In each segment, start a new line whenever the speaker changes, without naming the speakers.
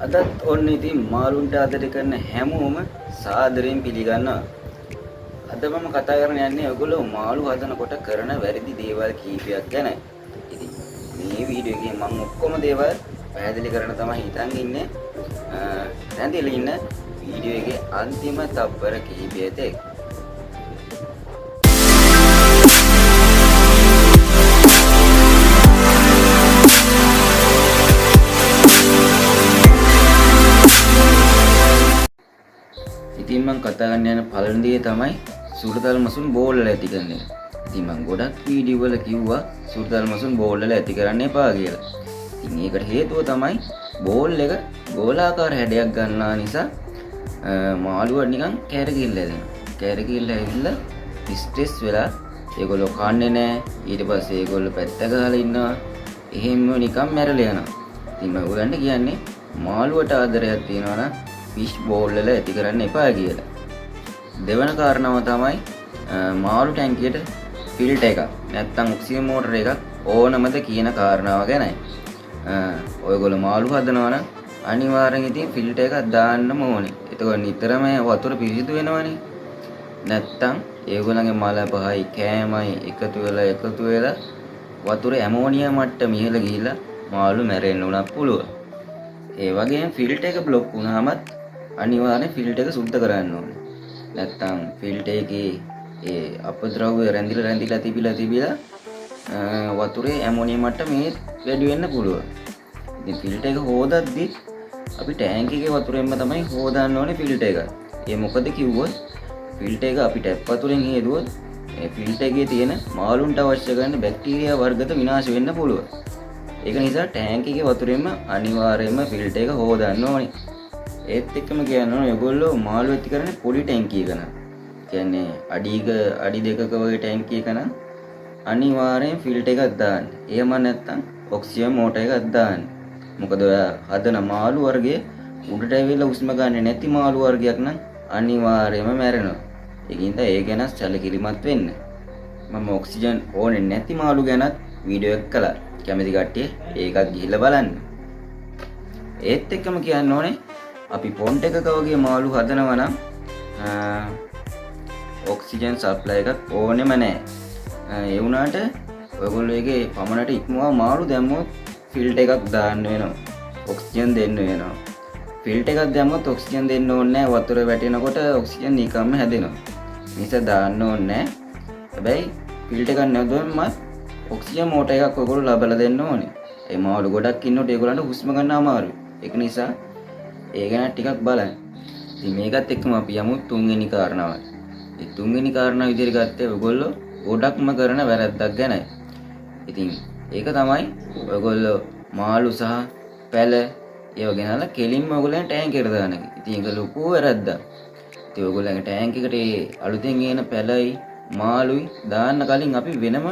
අදත් ඔන්න ඉතින් මාළුන්ට ආදරය කරන හැමෝම සාදරයෙන් පිළිගන්නවා. අද මම කතා කරන්න යන්නේ ඔයගොල්ලෝ මාළු හදනකොට කරන වැරදි දේවල් කීපයක් ගැන. ඉතින් මේ වීඩියෝ එකේ මම ඔක්කොම දේවල් පැහැදිලි කරන්න තමයි හිතන් ඉන්නේ. රැඳිලා ඉන්න වීඩියෝ එකේ අන්තිම තප්පර කිහිපයේදී ඉතින් මම කතා කරන්න යන පළවෙනි දේ තමයි සුරතල් මසුන් බෝල් වල ඇති කරන එක. ඉතින් මම ගොඩක් වීඩියෝ වල කිව්වා සුරතල් මසුන් බෝල් වල ඇති කරන්න එපා කියලා. ඉතින් ඒකට හේතුව තමයි බෝල් එක ගෝලාකාර හැඩයක් ගන්නා නිසා මාළුවා නිකන් කැරකිල්ල හැදෙනවා. කැරකිල්ල ඇවිල්ලා ස්ට්‍රෙස් වෙලා ඒගොල්ලෝ කන්නේ නැහැ. ඊට පස්සේ ඒගොල්ලෝ පැත්ත ගහලා ඉන්නවා. එහෙම නිකන් මැරලා යනවා. ඉතින් මම ඔයගොල්ලන්ට කියන්නේ මාළුවට ආදරයක් තියනවා නම් ෆිෂ් බෝල් වල ඇති කරන්න එපා කියලා. දෙවන කාරණාව තමයි මාළු ටැංකියට ෆිල්ටර් එකක් නැත්නම් ඔක්සිජන් මෝටර් එකක් ඕනමද කියන කාරණාව ගැනයි. ඔයගොල්ලෝ මාළු හදනවා නම් අනිවාර්යෙන් ඉතින් ෆිල්ටර් එකක් දාන්නම ඕනේ. එතකොට නිතරම වතුර පිරිසිදු වෙනවනේ. නැත්නම් ඒගොල්ලන්ගේ මල පහයි කෑමයි එකතු වෙලා වතුර ඇමෝනියා මට්ටම ඉහළ ගිහිල්ලා මාළු මැරෙන්න උනත් පුළුවන්. ඒ වගේම ෆිල්ටර් එක બ્લોක් වුණාමත් අනිවාර්යෙන් ෆිල්ටර් එක සුද්ධ කරන්න ඕනේ. නැත්තම් ෆිල්ටර් එකේ ඒ අපද්‍රව්‍ය රැඳිලා තිබිලා වතුරේ ඇමෝනියම් මට්ටම වැඩි වෙන්න පුළුවන්. ඉතින් ෆිල්ටර් එක හොදද්දි අපි ටැංක් එකේ වතුරෙන්ම තමයි හොදන්න ඕනේ ෆිල්ටර් එක. ඒ මොකද කිව්වොත් ෆිල්ටර් එක අපි ටැප් වතුරෙන් හේදුවොත් ඒ ෆිල්ටර් එකේ තියෙන මාළුන්ට අවශ්‍ය කරන බැක්ටීරියා වර්ගද විනාශ වෙන්න පුළුවන්. ඒක නිසා ටැංක් එකේ වතුරෙන්ම අනිවාර්යයෙන්ම ෆිල්ටර් එක හොදන්න ඕනේ. ඒත් එක්කම කියනවා ඔයගොල්ලෝ මාළු ඇති කරන්නේ පොඩි ටැංකිය එක නම්. කියන්නේ අඩි දෙකක වගේ ටැංකිය එක නම් අනිවාර්යෙන් ෆිල්ටර් එකක් දාන්න. එහෙම නැත්නම් ඔක්සිජන් මෝටර් එකක් දාන්න. මොකද ඔයා හදන මාළු වර්ගයේ උඩට ඇවිල්ලා උස්ම ගන්න නැති මාළු වර්ගයක් නම් අනිවාර්යයෙන්ම මැරෙනවා. ඒකින්ද ඒ ගැන සැලකිලිමත් වෙන්න. මම ඔක්සිජන් ඕනේ නැති මාළු ගැනත් වීඩියෝ එකක් කළා. කැමති කට්ටිය ඒකත් ගිහිල්ලා බලන්න. ඒත් එක්කම කියන්න ඕනේ අපි පොන්ඩ් එකක වගේ මාළු හදනවා නම් ඔක්සිජන් සප්ලයි එකක් ඕනෙම නැහැ. ඒ වුණාට ඔයගොල්ලෝ එකේ පමණට ඉක්මවා මාළු දැම්මොත් ෆිල්ටර් එකක් දාන්න වෙනවා. ඔක්සිජන් දෙන්න වෙනවා. ෆිල්ටර් එකක් දැම්මොත් ඔක්සිජන් දෙන්න ඕනේ නැහැ. වතුර වැටෙනකොට ඔක්සිජන් නිකම්ම හැදෙනවා. නිසා දාන්න ඕනේ නැහැ. හැබැයි ෆිල්ටර් එකක් නැතුවම ඔක්සිජන් මෝටර් එකක් ඔයගොල්ලෝ ලබලා දෙන්න ඕනේ. ඒ මාළු ගොඩක් ඉන්නකොට ඒගොල්ලන්ට හුස්ම ගන්න අමාරුයි. ඒක නිසා ඒ ගැන ටිකක් බලන්න. ඉතින් මේකත් එක්කම අපි යමු තුන්වෙනි කාරණාවට. මේ තුන්වෙනි කාරණාව විදිහට ගත්තේ ඔයගොල්ලෝ ගොඩක්ම කරන වැරද්දක් ගැනයි. ඉතින් ඒක තමයි ඔයගොල්ලෝ මාළු සහ පැල ඒව ගෙනල්ලා කෙලින්ම ඔයගොල්ලන් ටැංක් එකට දාන එක. ඉතින් ඒක ලොකු වැරද්දක්. ඉතින් ඔයගොල්ලන්ගේ ටැංක් එකට ඒ අලුතෙන් එන පැලයි මාළුයි දාන්න කලින් අපි වෙනම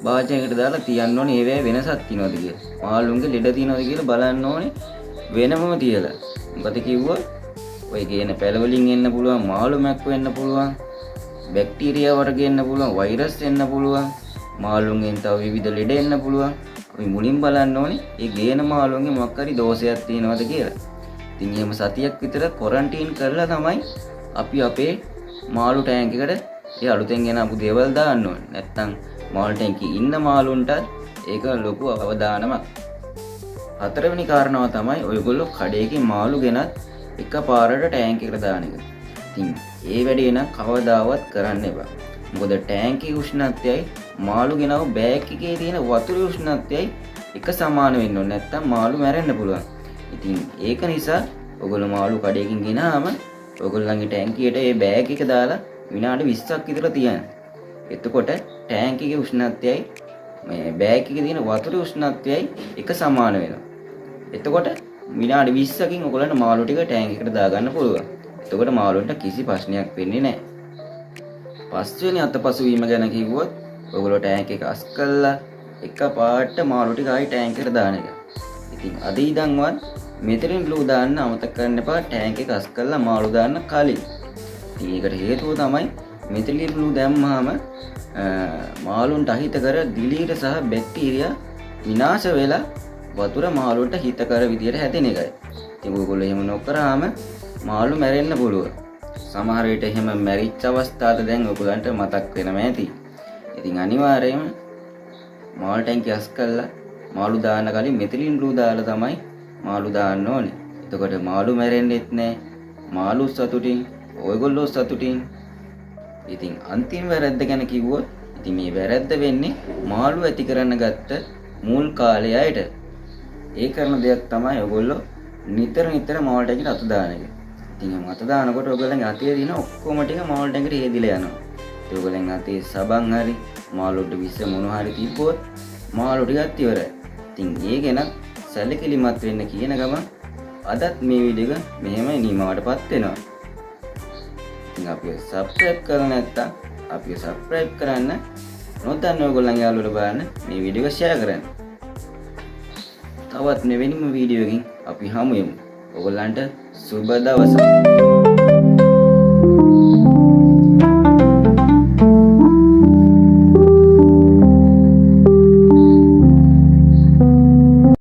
භාජනයකට දාලා තියන්න ඕනේ ඒවැ වෙනසක් තියනවද කියලා. මාළුන්ගේ ලෙඩ තියනවද කියලා බලන්න ඕනේ වෙනමම තියලා. මොකද කිව්වොත් ඔය ගේන පැල වලින් එන්න පුළුවන් මාළු මැක්ක වෙන්න පුළුවන් බැක්ටීරියා වර්ග එන්න පුළුවන් වෛරස් එන්න පුළුවන් මාළුන්ගෙන් තව විවිධ ලෙඩ එන්න පුළුවන්. අපි මුලින් බලන්න ඕනේ මේ ගේන මාළුන්ගේ මොකක් හරි දෝෂයක් තියෙනවද කියලා. ඉතින් එහෙම සතියක් විතර ක්වොරන්ටයින් කරලා තමයි අපි අපේ මාළු ටැංක් එකට ඒ අලුතෙන් ගෙන ආපු දේවල් දාන්න ඕනේ. නැත්තම් මාළු ටැංකියේ ඉන්න මාළුන්ට ඒක ලොකු අවදානමක්. හතරවෙනි කාරණාව තමයි ඔයගොල්ලෝ කඩේකින් මාළු ගෙනත් එකපාරට ටැංක් එකට දාන එක. ඉතින් ඒ වැඩේ නම් කවදාවත් කරන්න එපා. මොකද ටැංකියේ උෂ්ණත්වයයි මාළු ගෙනව බෑග් එකේ තියෙන වතුරේ උෂ්ණත්වයයි එක සමාන වෙන්න ඕනේ. නැත්තම් මාළු මැරෙන්න පුළුවන්. ඉතින් ඒක නිසා ඔයගොල්ලෝ මාළු කඩේකින් ගෙනාම ඔයගොල්ලන්ගේ ටැංකියට ඒ බෑග් එක දාලා විනාඩි 20ක් විතර තියන්න. එතකොට ටැංක් එකේ උෂ්ණත්වයයි මේ බෑග් එකේ තියෙන වතුරේ උෂ්ණත්වයයි එක සමාන වෙනවා. එතකොට විනාඩි 20කින් ඔයගොල්ලන්ට මාළු ටික ටැංක් එකට දාගන්න පුළුවන්. එතකොට මාළුන්ට කිසි ප්‍රශ්නයක් වෙන්නේ නැහැ. පස්වෙනි අතපසුවීම ගැන කිව්වොත් ඔයගොල්ලෝ ටැංක් එක අස් කළා එකපාරට මාළු ටික ආයි ටැංක් එකට දාන එක. ඉතින් අද ඉඳන්වත් මෙතනින් බ්ලූ දාන්න අමතක කරන්න එපා ටැංක් එක අස් කළා මාළු දාන්න කලින්. ඉතින් ඒකට හේතුව තමයි මෙතිලින් බ්ලූ දැම්මහම මාළුන්ට අහිතකර දිලීර සහ බැක්ටීරියා විනාශ වෙලා වතුර මාළුන්ට හිතකර විදියට හැදෙන එකයි. ඉතින් ඔයගොල්ලෝ එහෙම නොකරාම මාළු මැරෙන්න පුළුවන්. සමහර විට එහෙම මැරිච්ච අවස්ථාද දැන් ඔයගොල්ලන්ට මතක් වෙනවා ඇති. ඉතින් අනිවාර්යයෙන්ම මාළු ටැංකිය අස් කරලා මාළු දාන්න කලින් මෙතිලින් බ්ලූ දාලා තමයි මාළු දාන්න ඕනේ. එතකොට මාළු මැරෙන්නෙත් නැහැ. මාළු සතුටින්, ඔයගොල්ලෝ සතුටින්. ඉතින් අන්තිම වැරද්ද ගැන කිව්වොත් ඉතින් මේ වැරද්ද වෙන්නේ මාළු ඇති කරන්න ගත්ත මුල් කාලේ අයට. ඒ කරන දෙයක් තමයි ඔයගොල්ලෝ නිතර මාළු ටැංකියට අත දාන එක. ඉතින් අත දානකොට ඔයගොල්ලන්ගේ අතේ තියෙන ඔක්කොම ටික මාළු ටැංකියට හේදිලා යනවා. ඒ ඔයගොල්ලන් අතේ සබන් හරි මාළුට විස මොන හරි තිබ්බොත් මාළු ටිකත් ඉවරයි. ඉතින් ඒ ගැන සැලකිලිමත් වෙන්න කියන ගමන් අදත් මේ වීඩියෝ එක මෙහෙම නිමාවටපත් වෙනවා. ඉතින් අපිව සබ්ස්ක්‍රයිබ් කරලා නැත්නම් අපිව සබ්ස්ක්‍රයිබ් කරන්න, නොදන්න ඔයගොල්ලන්ගේ යාළුවෝ බලන්න මේ වීඩියෝ එක ෂෙයා කරන්න. තවත් මෙවැනිම වීඩියෝ එකකින් අපි හමු වෙමු. ඔයගොල්ලන්ට සුබ දවසක්.